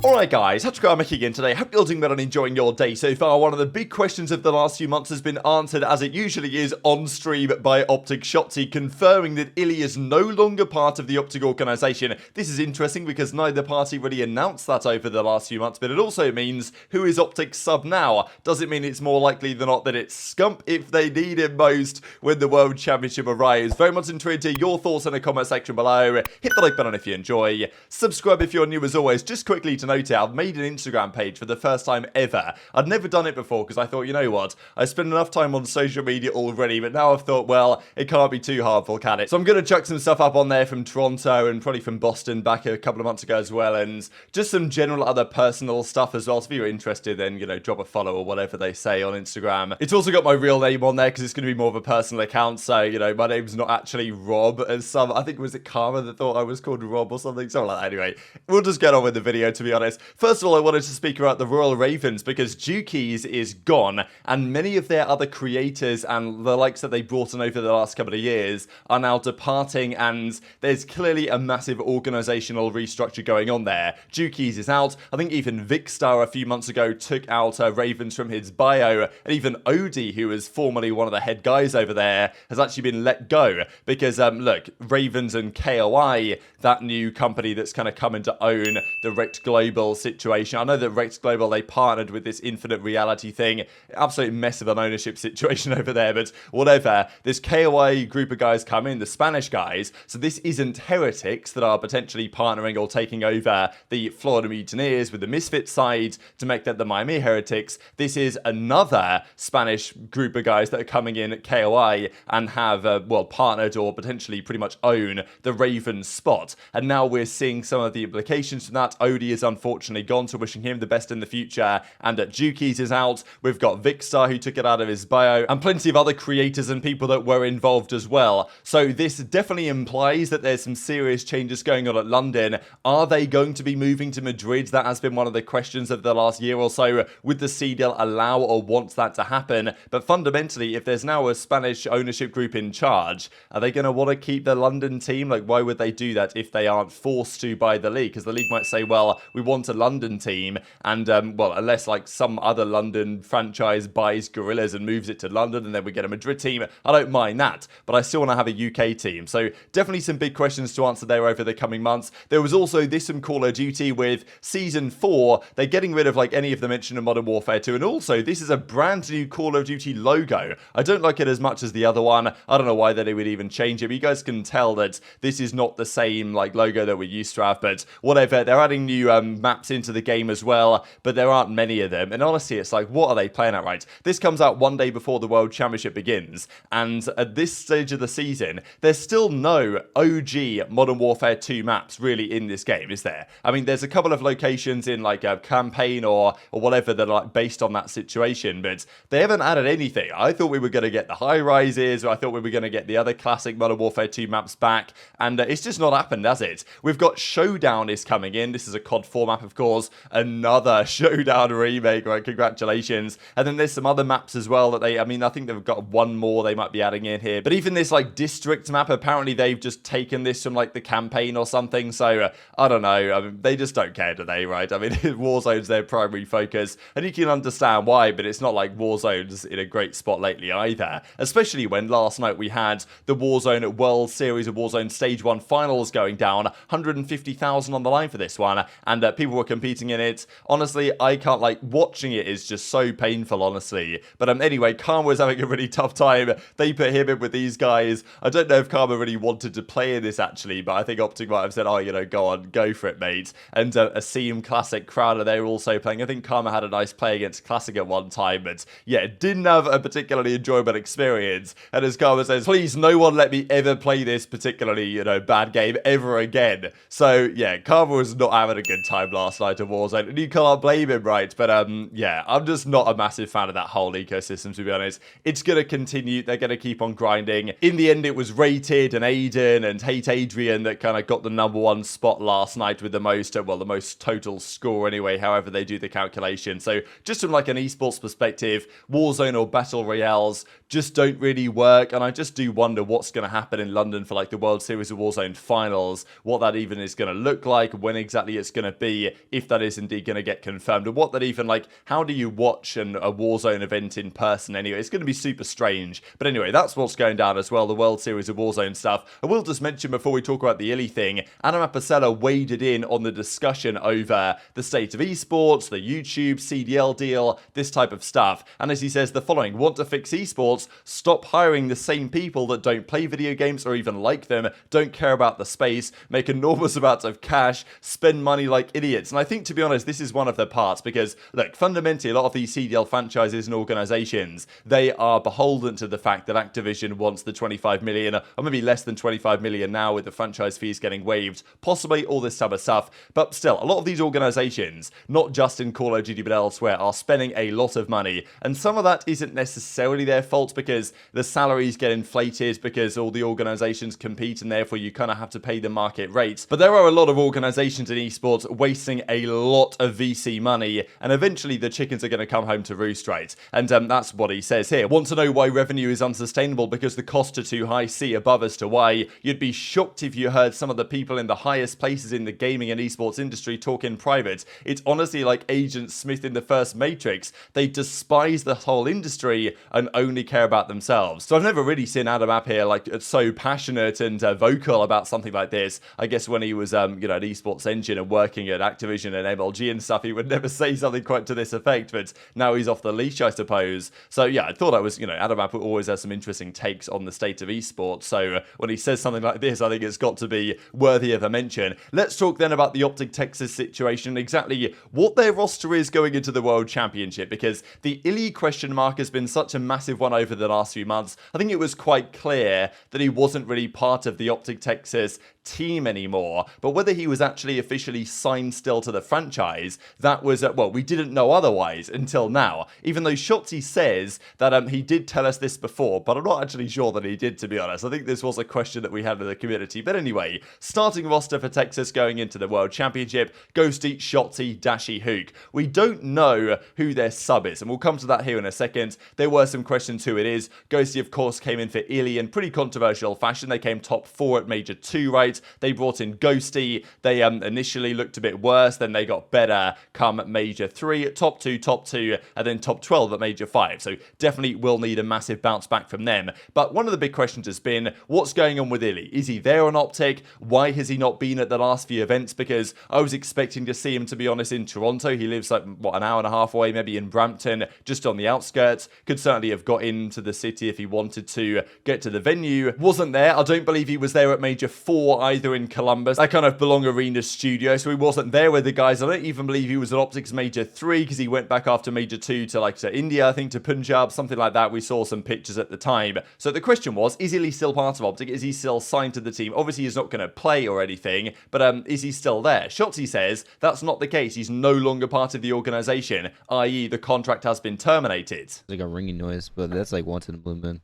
Alright guys, TacticalRab Mack again today. Hope you're doing well and enjoying your day so far. One of the big questions of the last few months has been answered, as it usually is, on stream by OpTic Shotzzy, confirming that iLLeY is no longer part of the OpTic organisation. This is interesting because neither party really announced that over the last few months, but it also means who is OpTic's sub now? Does it mean it's more likely than not that it's Scump if they need him most when the World Championship arrives? Very much intrigued to hear your thoughts in the comment section below. Hit the like button if you enjoy. Subscribe if you're new as always. Just quickly to note, I've made an Instagram page for the first time ever. I'd never done it before because I thought, you know what, I spend enough time on social media already, but now I've thought, well, it can't be too hardful, can it? So I'm going to chuck some stuff up on there from Toronto and probably from Boston back a couple of months ago as well, and just some general other personal stuff as well. So if you're interested, then, you know, drop a follow or whatever they say on Instagram. It's also got my real name on there because it's going to be more of a personal account, so, you know, my name's not actually Rob, as some, I think, was it Karma that thought I was called Rob or something like that. Anyway, we'll just get on with the video, to be honest. First of all, I wanted to speak about the Royal Ravens because JoeDeceives is gone, and many of their other creators and the likes that they brought in over the last couple of years are now departing, and there's clearly a massive organisational restructure going on there. JoeDeceives is out. I think even Vicstar a few months ago took out Ravens from his bio, and even oDi, who was formerly one of the head guys over there, has actually been let go because, look, Ravens and KOI, that new company that's kind of coming to own the Rekt Global situation. I know that Rekt Global, they partnered with this infinite reality thing. Absolute mess of an ownership situation over there, but whatever. This KOI group of guys come in, the Spanish guys, so this isn't Heretics that are potentially partnering or taking over the Florida Mutineers with the Misfit side to make that the Miami Heretics. This is another Spanish group of guys that are coming in at KOI and have, well, partnered or potentially pretty much own the Ravens spot. And now we're seeing some of the implications from that. oDi is unfortunately gone, so wishing him the best in the future. And JoeDeceives is out. We've got Vicstar, who took it out of his bio, and plenty of other creators and people that were involved as well. So this definitely implies that there's some serious changes going on at London. Are they going to be moving to Madrid? That has been one of the questions of the last year or so. Would the CDL allow or want that to happen? But fundamentally, if there's now a Spanish ownership group in charge, are they going to want to keep the London team? Like, why would they do that if they aren't forced to by the league? Because the league might say, well, we want a London team, and well, unless like some other London franchise buys Guerrillas and moves it to London and then we get a Madrid team, I don't mind that, but I still want to have a UK team. So definitely some big questions to answer there over the coming months. There was also this from Call of Duty with Season 4, they're getting rid of like any of the mention of Modern Warfare 2, and also this is a brand new Call of Duty logo. I don't like it as much as the other one. I don't know why they would even change it, but you guys can tell that this is not the same like logo that we used to have, but whatever. They're adding new maps into the game as well, but there aren't many of them, and honestly it's like, what are they playing at, right? This comes out one day before the World Championship begins, and at this stage of the season there's still no OG Modern Warfare 2 maps really in this game, is there? I mean, there's a couple of locations in like a campaign or whatever that are like based on that situation, but they haven't added anything. I thought we were going to get the high rises, or I thought we were going to get the other classic Modern Warfare 2 maps back, and it's just not happened, has it? We've got Showdown is coming in. This is a COD 4 map, of course, another Showdown remake, right? Congratulations. And then there's some other maps as well that I think they've got one more they might be adding in here, but even this like district map, apparently they've just taken this from like the campaign or something, so I don't know. I mean, they just don't care, do they, right? I mean, Warzone's their primary focus, and you can understand why, but it's not like Warzone's in a great spot lately either, especially when last night we had the Warzone World Series of Warzone Stage 1 finals going down, 150,000 on the line for this one, and people were competing in it. Honestly, I can't, like, watching it is just so painful, honestly. But anyway, Karma was having a really tough time. They put him in with these guys. I don't know if Karma really wanted to play in this, actually, but I think OpTic might have said, oh, you know, go on, go for it, mate. And a Seam Classic Crowder, they were also playing. I think Karma had a nice play against Classic at one time, but yeah, didn't have a particularly enjoyable experience. And as Karma says, please, no one let me ever play this particularly, you know, bad game ever again. So yeah, Karma was not having a good time last night at Warzone, and you can't blame him, right? But yeah, I'm just not a massive fan of that whole ecosystem, to be honest. It's gonna continue. They're gonna keep on grinding. In the end, it was Rated and Aiden and Hate Adrian that kind of got the #1 spot last night with the most, well, the most total score anyway, however they do the calculation. So just from like an esports perspective, Warzone or Battle Royales just don't really work, and I just do wonder what's going to happen in London for like the World Series of Warzone finals, what that even is going to look like, when exactly it's going to be if that is indeed going to get confirmed, and what that even, like, how do you watch a Warzone event in person anyway? It's going to be super strange. But anyway, that's what's going down as well, the World Series of Warzone stuff. I will just mention before we talk about the iLLeY thing, aBeZy waded in on the discussion over the state of esports, the YouTube, CDL deal, this type of stuff. And as he says the following: want to fix esports, stop hiring the same people that don't play video games or even like them, don't care about the space, make enormous amounts of cash, spend money like idiots. And I think, to be honest, this is one of the parts, because look, fundamentally a lot of these CDL franchises and organizations, they are beholden to the fact that Activision wants the 25 million, or maybe less than 25 million now with the franchise fees getting waived, possibly all this type of stuff. But still, a lot of these organizations, not just in Call of Duty but elsewhere, are spending a lot of money, and some of that isn't necessarily their fault, because the salaries get inflated because all the organizations compete, and therefore you kind of have to pay the market rates. But there are a lot of organizations in esports wasting a lot of VC money, and eventually the chickens are going to come home to roost, right? And that's what he says here. Want to know why revenue is unsustainable? Because the costs are too high. See above as to why. You'd be shocked if you heard some of the people in the highest places in the gaming and esports industry talk in private. It's honestly like Agent Smith in the first Matrix. They despise the whole industry and only care about themselves. So I've never really seen Adam App here like so passionate and vocal about something like this. I guess when he was you know, an esports engine and working at Activision and MLG and stuff, he would never say something quite to this effect, but now he's off the leash, I suppose. So yeah, I thought I was, you know, Adam App always has some interesting takes on the state of esports, so when he says something like this, I think it's got to be worthy of a mention. Let's talk then about the OpTic Texas situation, exactly what their roster is going into the World Championship, because the iLLeY question mark has been such a massive one over the last few months. I think it was quite clear that he wasn't really part of the OpTic Texas team anymore, but whether he was actually officially signed still to the franchise, that was, well, we didn't know otherwise until now, even though Shotzzy says that he did tell us this before, but I'm not actually sure that he did, to be honest. I think this was a question that we had in the community. But anyway, starting roster for Texas going into the World Championship: Ghosty, Shotzzy, Dashy, Huke. We don't know who their sub is, and we'll come to that here in a second. There were some questions who it is. Ghosty, of course, came in for iLLeY in pretty controversial fashion. They came top 4 at Major 2, right? They brought in Ghosty. They initially looked a bit worse, then they got better come Major 3, top 2, and then top 12 at Major 5. So definitely will need a massive bounce back from them. But one of the big questions has been, what's going on with iLLeY? Is he there on OpTic? Why has he not been at the last few events? Because I was expecting to see him, to be honest, in Toronto. He lives like, what, an hour and a half away, maybe in Brampton, just on the outskirts. Could certainly have got into the city if he wanted to get to the venue. Wasn't there. I don't believe he was there at Major 4 either in Columbus. That kind of Belong Arena studio, so he wasn't there with the guys. I don't even believe he was at OpTic's Major 3, because he went back after Major 2 to, like, to India, I think, to Punjab, something like that. We saw some pictures at the time. So the question was, is iLLeY still part of OpTic? Is he still signed to the team? Obviously, he's not going to play or anything, but is he still there? Shotzzy says that's not the case. He's no longer part of the organization, i.e. the contract has been terminated. It's like a ringing noise, but that's like once in a blue moon.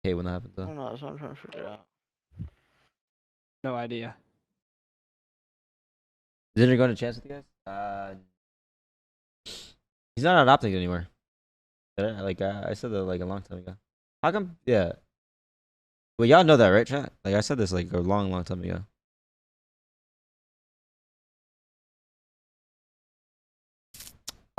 I hate when that happens, though. I don't know, that's what I'm trying to figure out. No idea. Is there going to chance with you guys? He's not on OpTic anymore. Like I said that like a long time ago. How come? Yeah. Well, y'all know that, right, chat? Like I said this like a long time ago.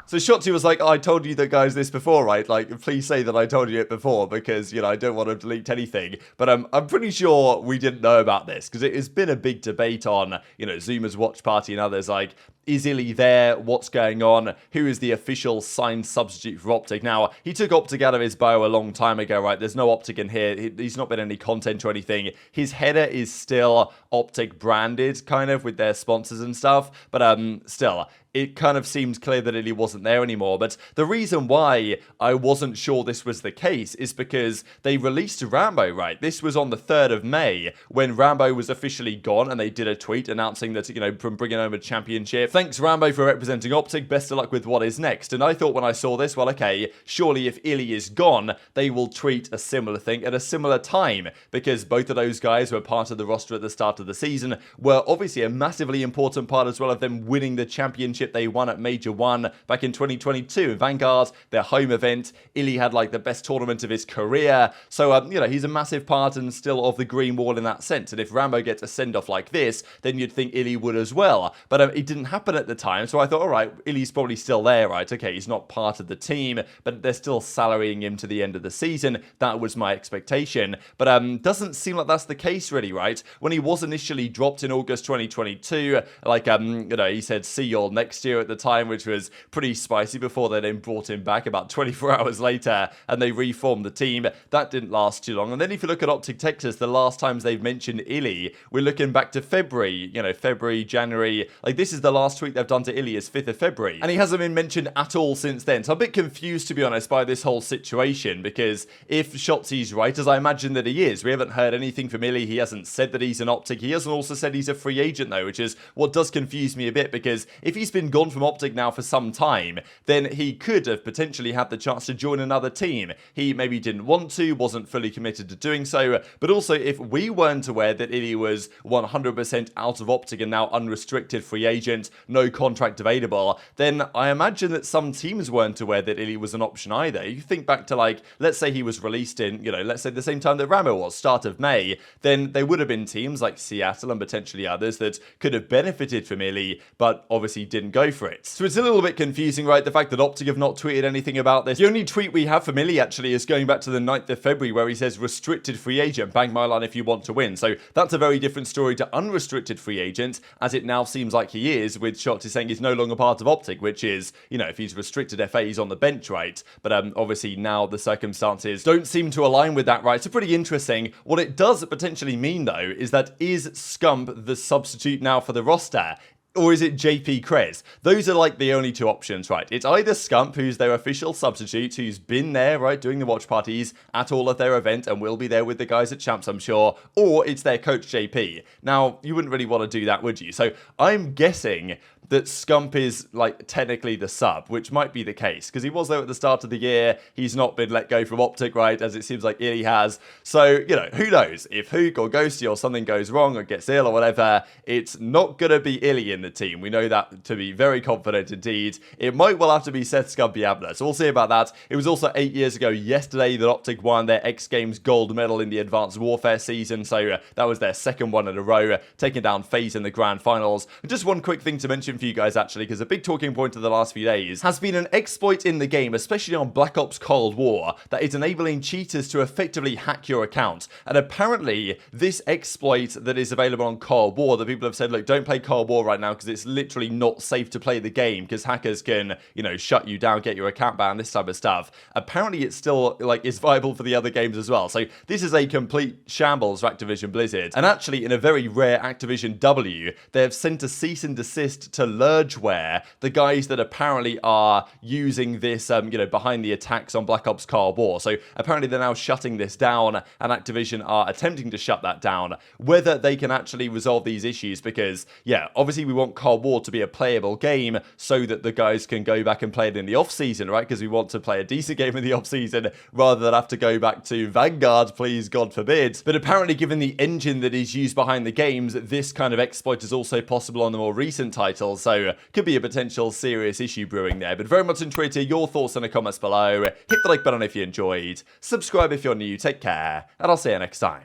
So Shotzzy was like, oh, I told you the guys this before, right? Like, please say that I told you it before, because, you know, I don't want to delete anything. But I'm pretty sure we didn't know about this, because it has been a big debate on, you know, Zuma's Watch Party and others, like, is iLLeY there? What's going on? Who is the official signed substitute for OpTic? Now, he took OpTic out of his bio a long time ago, right? There's no OpTic in here. He's not been any content or anything. His header is still OpTic branded, kind of, with their sponsors and stuff. But still, it kind of seems clear that iLLeY wasn't there anymore. But the reason why I wasn't sure this was the case is because they released Rambo, right? This was on the 3rd of May when Rambo was officially gone, and they did a tweet announcing that, you know, from bringing home a championship. Thanks, Rambo, for representing OpTic. Best of luck with what is next. And I thought when I saw this, well, okay, surely if iLLeY is gone, they will tweet a similar thing at a similar time, because both of those guys were part of the roster at the start of the season, were obviously a massively important part as well of them winning the championship they won at Major 1 back in 2022. Vanguard, their home event, iLLeY had like the best tournament of his career. So, you know, he's a massive part and still of the green wall in that sense. And if Rambo gets a send-off like this, then you'd think iLLeY would as well. But it didn't happen happen at the time, so I thought, all right, iLLeY's probably still there, right? Okay, he's not part of the team, but they're still salarying him to the end of the season. That was my expectation. But doesn't seem like that's the case, really, right? When he was initially dropped in August 2022, like, he said, see you all next year at the time, which was pretty spicy before they then brought him back about 24 hours later, and they reformed the team. That didn't last too long. And then if you look at OpTic Texas, the last times they've mentioned iLLeY, we're looking back to February, February, January. Like, this is the last tweet they've done to iLLeY is 5th of February. And he hasn't been mentioned at all since then. So I'm a bit confused, to be honest, by this whole situation, because if Shotzzy's right, as I imagine that he is, we haven't heard anything from iLLeY. He hasn't said that he's an OpTic. He hasn't also said he's a free agent, though, which is what does confuse me a bit, because if he's been gone from OpTic now for some time, then he could have potentially had the chance to join another team. He maybe didn't want to, wasn't fully committed to doing so, but also if we weren't aware that iLLeY was 100% out of OpTic and now unrestricted free agent, no contract available, then I imagine that some teams weren't aware that iLLeY was an option either. You think back to, like, let's say he was released in, let's say the same time that Ramo was, start of May, then there would have been teams like Seattle and potentially others that could have benefited from iLLeY, but obviously didn't go for it. So it's a little bit confusing, right? The fact that OpTic have not tweeted anything about this. The only tweet we have from iLLeY actually is going back to the 9th of February, where he says restricted free agent, bang my line if you want to win. So that's a very different story to unrestricted free agent, as it now seems like he is, with Shotzzy saying he's no longer part of OpTic, which is, if he's restricted FA, he's on the bench, right? But obviously now the circumstances don't seem to align with that, right? So pretty interesting. What it does potentially mean, though, is that is Scump the substitute now for the roster? Or is it JP Krez? Those are like the only two options, right? It's either Scump, who's their official substitute, who's been there, right, doing the watch parties at all of their events and will be there with the guys at Champs, I'm sure, or it's their coach JP. Now, you wouldn't really want to do that, would you? So I'm guessing that Scump is, like, technically the sub, which might be the case, because he was there at the start of the year. He's not been let go from OpTic, right, as it seems like iLLeY has. So, who knows? If Huke or Ghosty or something goes wrong or gets ill or whatever, it's not going to be iLLeY in the team. We know that to be very confident indeed. It might well have to be Seth Scumpi Abner, so we'll see about that. It was also 8 years ago yesterday that OpTic won their X Games gold medal in the Advanced Warfare season, so that was their second one in a row, taking down FaZe in the grand finals. And just one quick thing to mention for you guys, actually, because a big talking point of the last few days has been an exploit in the game, especially on Black Ops Cold War, that is enabling cheaters to effectively hack your account. And apparently, this exploit that is available on Cold War, that people have said, look, don't play Cold War right now because it's literally not safe to play the game because hackers can, shut you down, get your account banned, this type of stuff. Apparently, it's still, is viable for the other games as well. So this is a complete shambles for Activision Blizzard. And actually, in a very rare Activision W, they have sent a cease and desist to Lurgeware, the guys that apparently are using this, behind the attacks on Black Ops Cold War. So apparently they're now shutting this down, and Activision are attempting to shut that down. Whether they can actually resolve these issues, because, yeah, obviously we want Cold War to be a playable game so that the guys can go back and play it in the off-season, right? Because we want to play a decent game in the off-season rather than have to go back to Vanguard, please, God forbid. But apparently, given the engine that is used behind the games, this kind of exploit is also possible on the more recent titles, so could be a potential serious issue brewing there. But very much enjoyed to hear your thoughts in the comments below. Hit the like button if you enjoyed, subscribe if you're new, take care, and I'll see you next time.